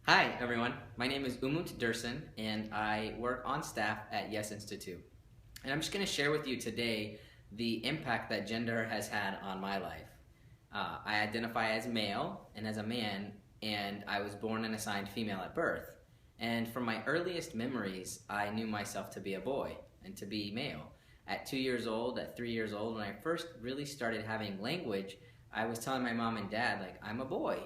Hi everyone, my name is Umut Dursun and I work on staff at Yes Institute. And I'm just going to share with you today the impact that gender has had on my life. I identify as male and as a man, and I was born and assigned female at birth. And from my earliest memories, I knew myself to be a boy and to be male. At 2 years old, at 3 years old, when I first really started having language, I was telling my mom and dad, like, I'm a boy.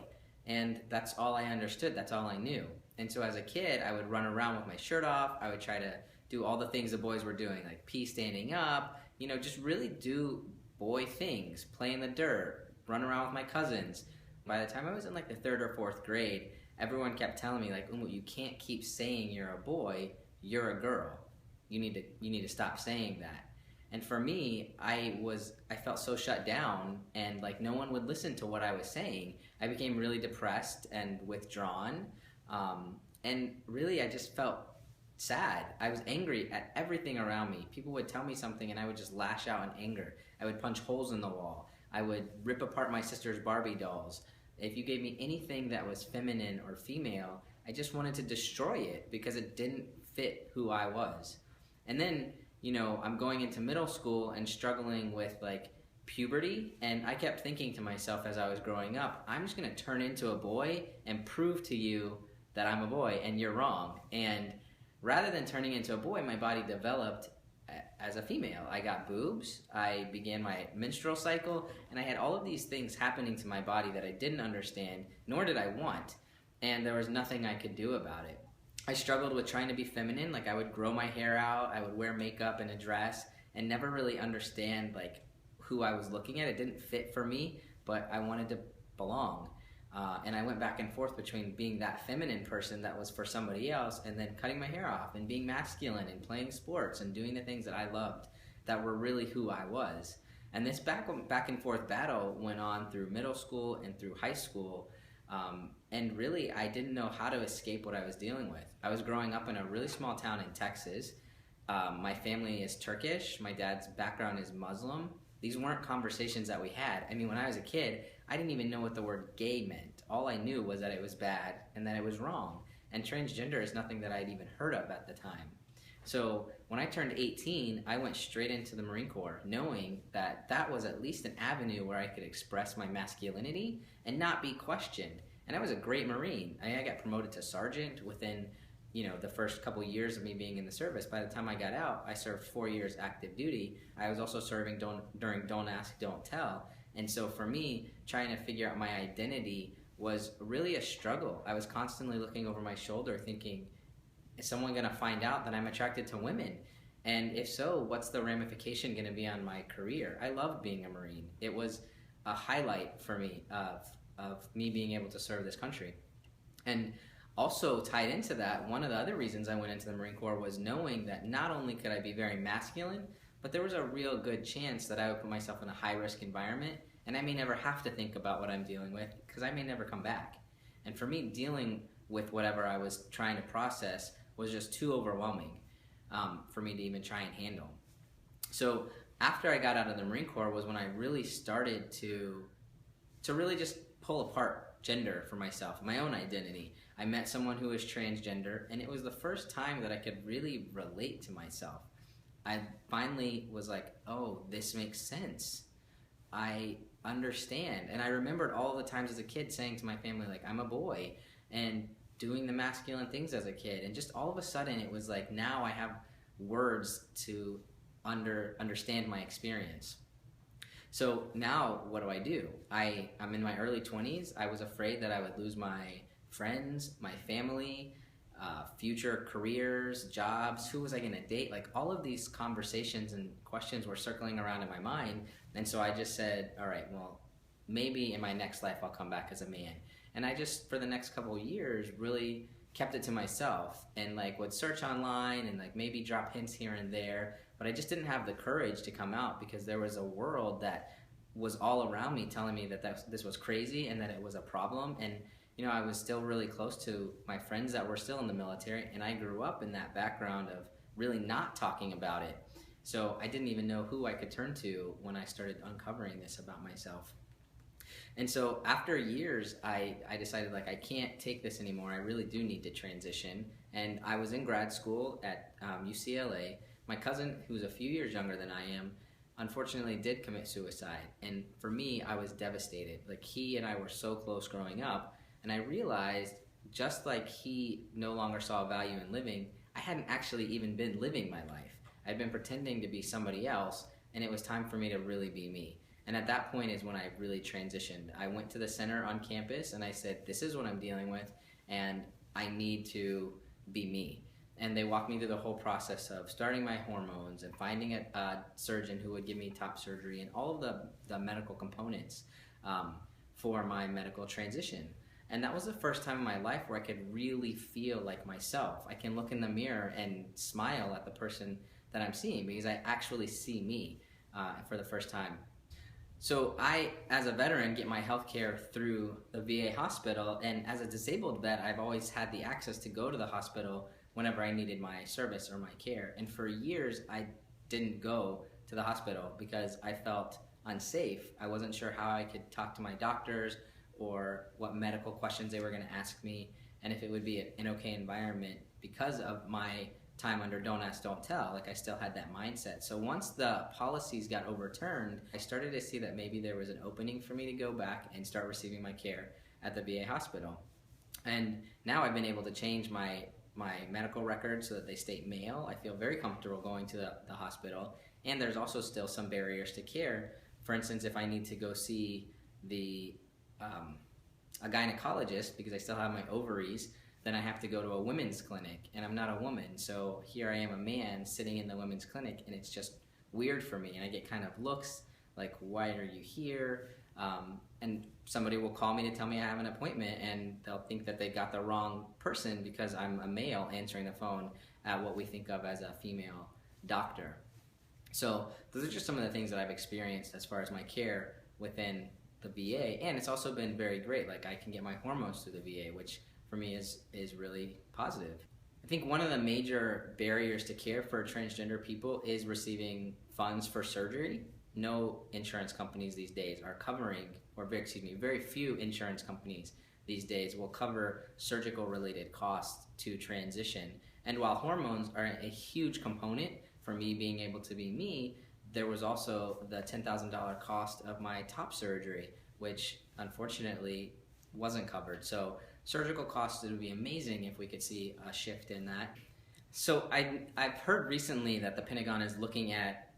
And that's all I understood, that's all I knew. And so as a kid, I would run around with my shirt off, I would try to do all the things the boys were doing, like pee standing up, just really do boy things, play in the dirt, run around with my cousins. By the time I was in like the 3rd or 4th grade, everyone kept telling me, like, you can't keep saying you're a boy, you're a girl. You need to stop saying that. And for me, I felt so shut down, and like no one would listen to what I was saying. I became really depressed and withdrawn, and really I just felt sad. I was angry at everything around me. People would tell me something and I would just lash out in anger. I would punch holes in the wall. I would rip apart my sister's Barbie dolls. If you gave me anything that was feminine or female, I just wanted to destroy it because it didn't fit who I was. And then I'm going into middle school and struggling with like puberty, and I kept thinking to myself as I was growing up, I'm just going to turn into a boy and prove to you that I'm a boy and you're wrong. And rather than turning into a boy, my body developed as a female. I got boobs, I began my menstrual cycle, and I had all of these things happening to my body that I didn't understand, nor did I want, and there was nothing I could do about it. I struggled with trying to be feminine. Like I would grow my hair out, I would wear makeup and a dress, and never really understand like who I was looking at. It didn't fit for me, but I wanted to belong. And I went back and forth between being that feminine person that was for somebody else, and then cutting my hair off and being masculine and playing sports and doing the things that I loved that were really who I was. And this back and forth battle went on through middle school and through high school. And really, I didn't know how to escape what I was dealing with. I was growing up in a really small town in Texas. My family is Turkish. My dad's background is Muslim. These weren't conversations that we had. I mean, when I was a kid, I didn't even know what the word gay meant. All I knew was that it was bad and that it was wrong. And transgender is nothing that I'd even heard of at the time. So when I turned 18, I went straight into the Marine Corps, knowing that that was at least an avenue where I could express my masculinity and not be questioned. And I was a great Marine. I got promoted to sergeant within the first couple years of me being in the service. By the time I got out, I served 4 years active duty. I was also serving during Don't Ask, Don't Tell. And so for me, trying to figure out my identity was really a struggle. I was constantly looking over my shoulder thinking, is someone going to find out that I'm attracted to women? And if so, what's the ramification going to be on my career? I loved being a Marine. It was a highlight for me of me being able to serve this country. And also tied into that, one of the other reasons I went into the Marine Corps was knowing that not only could I be very masculine, but there was a real good chance that I would put myself in a high-risk environment, and I may never have to think about what I'm dealing with because I may never come back. And for me, dealing with whatever I was trying to process was just too overwhelming for me to even try and handle. So after I got out of the Marine Corps was when I really started to really just pull apart gender for myself, my own identity. I met someone who was transgender, and it was the first time that I could really relate to myself. I finally was like, oh, this makes sense. I understand. And I remembered all the times as a kid saying to my family, like, I'm a boy, and doing the masculine things as a kid. And just all of a sudden, it was like, now I have words to understand my experience. So now what do? I'm in my early 20s. I was afraid that I would lose my friends, my family, future careers, jobs, who was I going to date? Like all of these conversations and questions were circling around in my mind. And so I just said, all right, well, maybe in my next life I'll come back as a man. And I just, for the next couple of years, really kept it to myself and like would search online and like maybe drop hints here and there. But I just didn't have the courage to come out because there was a world that was all around me telling me that this was crazy and that it was a problem. And I was still really close to my friends that were still in the military, and I grew up in that background of really not talking about it. So I didn't even know who I could turn to when I started uncovering this about myself. And so after years, I decided like I can't take this anymore. I really do need to transition. And I was in grad school at UCLA. My cousin, who's a few years younger than I am, unfortunately did commit suicide. And for me, I was devastated. Like he and I were so close growing up. And I realized just like he no longer saw value in living, I hadn't actually even been living my life. I'd been pretending to be somebody else, and it was time for me to really be me. And at that point is when I really transitioned. I went to the center on campus and I said, this is what I'm dealing with, and I need to be me. And they walked me through the whole process of starting my hormones and finding a surgeon who would give me top surgery and all of the medical components for my medical transition. And that was the first time in my life where I could really feel like myself. I can look in the mirror and smile at the person that I'm seeing because I actually see me for the first time. So I, as a veteran, get my health care through the VA hospital, and as a disabled vet, I've always had the access to go to the hospital whenever I needed my service or my care. And for years, I didn't go to the hospital because I felt unsafe. I wasn't sure how I could talk to my doctors or what medical questions they were going to ask me, and if it would be an okay environment because of my time under Don't Ask, Don't Tell. Like I still had that mindset. So once the policies got overturned, I started to see that maybe there was an opening for me to go back and start receiving my care at the VA hospital. And now I've been able to change my medical records so that they state male. I feel very comfortable going to the hospital, and there's also still some barriers to care. For instance, if I need to go see a gynecologist because I still have my ovaries, then I have to go to a women's clinic, and I'm not a woman. So here I am, a man sitting in the women's clinic, and it's just weird for me. And I get kind of looks like, why are you here? And somebody will call me to tell me I have an appointment, and they'll think that they got the wrong person because I'm a male answering the phone at what we think of as a female doctor. So those are just some of the things that I've experienced as far as my care within the VA. And it's also been very great. Like I can get my hormones through the VA, which for me is really positive. I think one of the major barriers to care for transgender people is receiving funds for surgery. No insurance companies these days are covering, or very few insurance companies these days will cover surgical related costs to transition. And while hormones are a huge component for me being able to be me, there was also the $10,000 cost of my top surgery, which unfortunately wasn't covered. So surgical costs, it would be amazing if we could see a shift in that. So I've heard recently that the Pentagon is looking at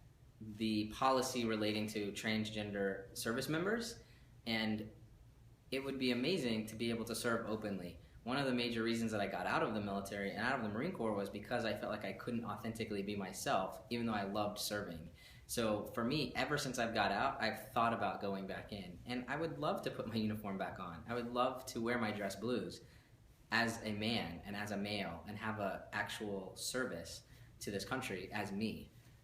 the policy relating to transgender service members, and it would be amazing to be able to serve openly. One of the major reasons that I got out of the military and out of the Marine Corps was because I felt like I couldn't authentically be myself, even though I loved serving. So for me, ever since I've got out, I've thought about going back in. And I would love to put my uniform back on. I would love to wear my dress blues as a man and as a male and have an actual service to this country as me.